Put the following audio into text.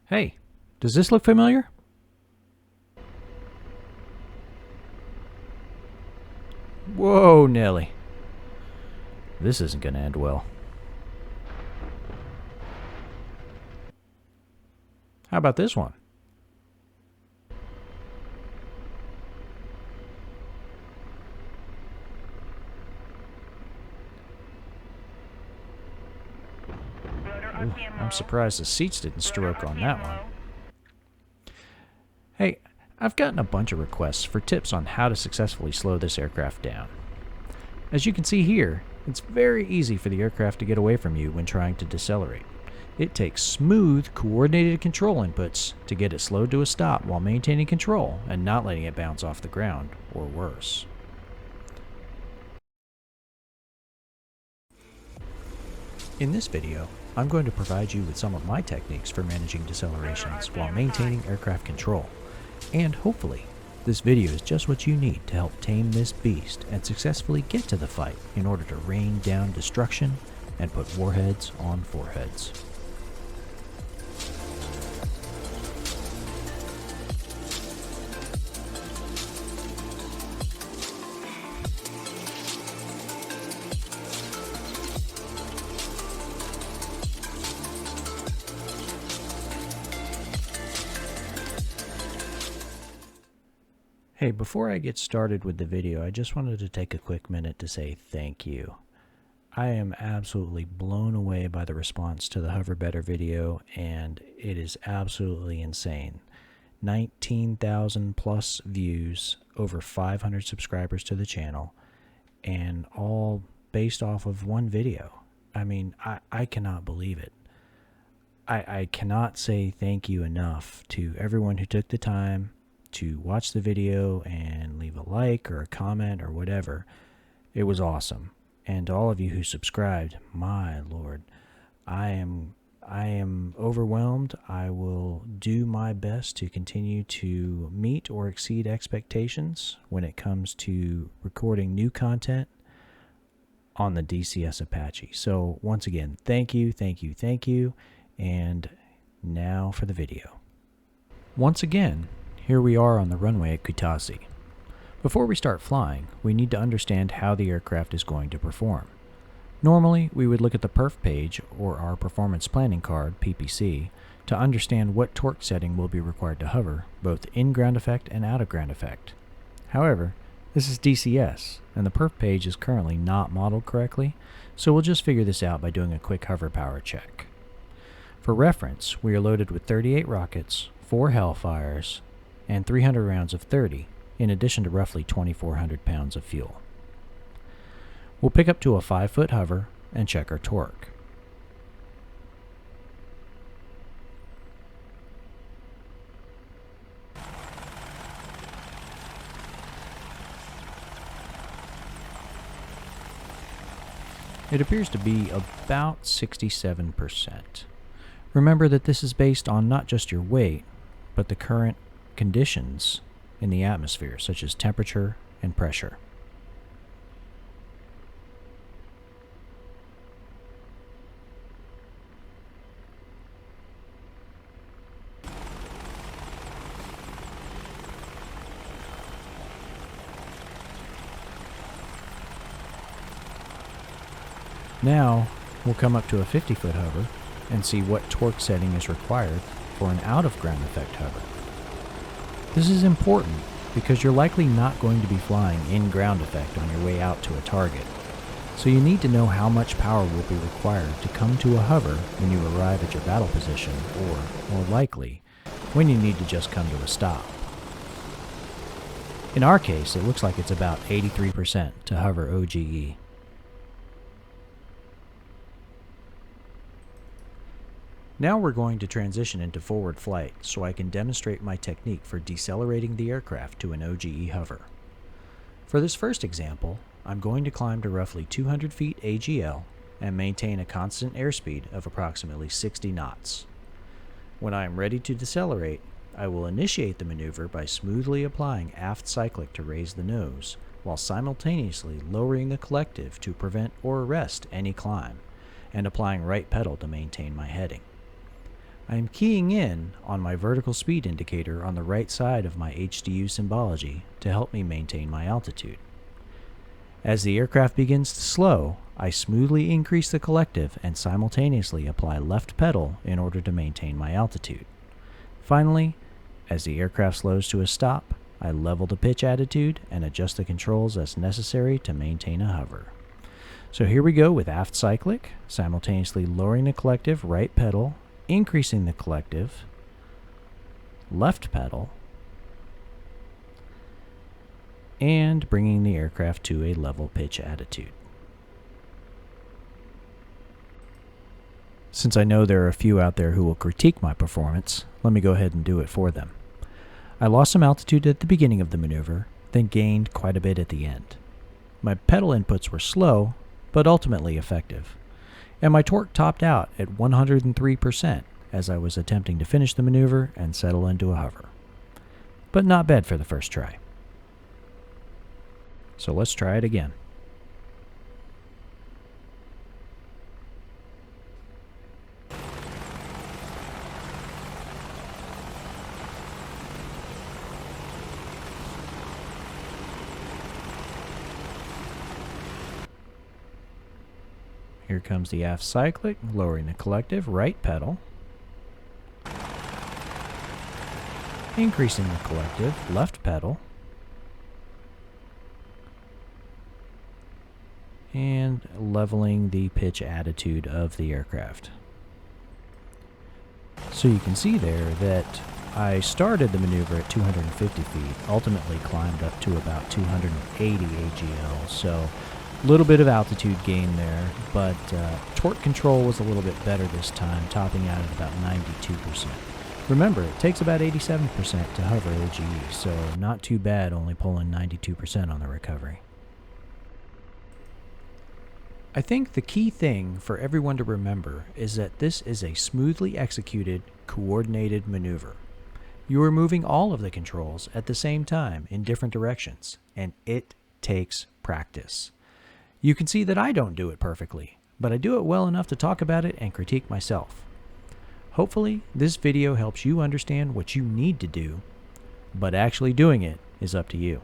Hey, does this look familiar? Whoa, Nelly. This isn't going to end well. How about this one? Ooh, I'm surprised the seats didn't stroke on that one. Hey, I've gotten a bunch of requests for tips on how to successfully slow this aircraft down. As you can see here, it's very easy for the aircraft to get away from you when trying to decelerate. It takes smooth, coordinated control inputs to get it slowed to a stop while maintaining control and not letting it bounce off the ground, or worse. In this video, I'm going to provide you with some of my techniques for managing decelerations while maintaining aircraft control. And hopefully, this video is just what you need to help tame this beast and successfully get to the fight in order to rain down destruction and put warheads on foreheads. Hey, before I get started with the video, I just wanted to take a quick minute to say thank you. I am absolutely blown away by the response to the Hover Better video, and it is absolutely insane. 19,000 plus views, over 500 subscribers to the channel, and all based off of one video. I mean, I cannot believe it. I cannot say thank you enough to everyone who took the time to watch the video and leave a like or a comment or whatever. It was awesome. And to all of you who subscribed, my lord, I am overwhelmed. I will do my best to continue to meet or exceed expectations when it comes to recording new content on the DCS Apache. So once again, thank you, thank you, thank you. And now for the video. Once again, here we are on the runway at Kutaisi. Before we start flying, we need to understand how the aircraft is going to perform. Normally, we would look at the perf page, or our performance planning card, PPC, to understand what torque setting will be required to hover, both in ground effect and out of ground effect. However, this is DCS, and the perf page is currently not modeled correctly, so we'll just figure this out by doing a quick hover power check. For reference, we are loaded with 38 rockets, 4 Hellfires, and 300 rounds of 30, in addition to roughly 2,400 pounds of fuel. We'll pick up to a 5-foot hover and check our torque. It appears to be about 67%. Remember that this is based on not just your weight, but the current conditions in the atmosphere, such as temperature and pressure. Now, we'll come up to a 50-foot hover and see what torque setting is required for an out-of-ground effect hover. This is important because you're likely not going to be flying in ground effect on your way out to a target, so you need to know how much power will be required to come to a hover when you arrive at your battle position, or, more likely, when you need to just come to a stop. In our case, it looks like it's about 83% to hover OGE. Now we're going to transition into forward flight so I can demonstrate my technique for decelerating the aircraft to an OGE hover. For this first example, I'm going to climb to roughly 200 feet AGL and maintain a constant airspeed of approximately 60 knots. When I am ready to decelerate, I will initiate the maneuver by smoothly applying aft cyclic to raise the nose, while simultaneously lowering the collective to prevent or arrest any climb, and applying right pedal to maintain my heading. I am keying in on my vertical speed indicator on the right side of my HDU symbology to help me maintain my altitude. As the aircraft begins to slow, I smoothly increase the collective and simultaneously apply left pedal in order to maintain my altitude. Finally, as the aircraft slows to a stop, I level the pitch attitude and adjust the controls as necessary to maintain a hover. So here we go with aft cyclic, simultaneously lowering the collective, right pedal, increasing the collective, left pedal, and bringing the aircraft to a level pitch attitude. Since I know there are a few out there who will critique my performance, let me go ahead and do it for them. I lost some altitude at the beginning of the maneuver, then gained quite a bit at the end. My pedal inputs were slow, but ultimately effective, and my torque topped out at 103% as I was attempting to finish the maneuver and settle into a hover. But not bad for the first try. So let's try it again. Here comes the aft cyclic, lowering the collective, right pedal, increasing the collective, left pedal, and leveling the pitch attitude of the aircraft. So you can see there that I started the maneuver at 250 feet, ultimately climbed up to about 280 AGL, so a little bit of altitude gain there, but torque control was a little bit better this time, topping out at about 92%. Remember, it takes about 87% to hover OGE, so not too bad only pulling 92% on the recovery. I think the key thing for everyone to remember is that this is a smoothly executed, coordinated maneuver. You are moving all of the controls at the same time in different directions, and it takes practice. You can see that I don't do it perfectly, but I do it well enough to talk about it and critique myself. Hopefully, this video helps you understand what you need to do, but actually doing it is up to you.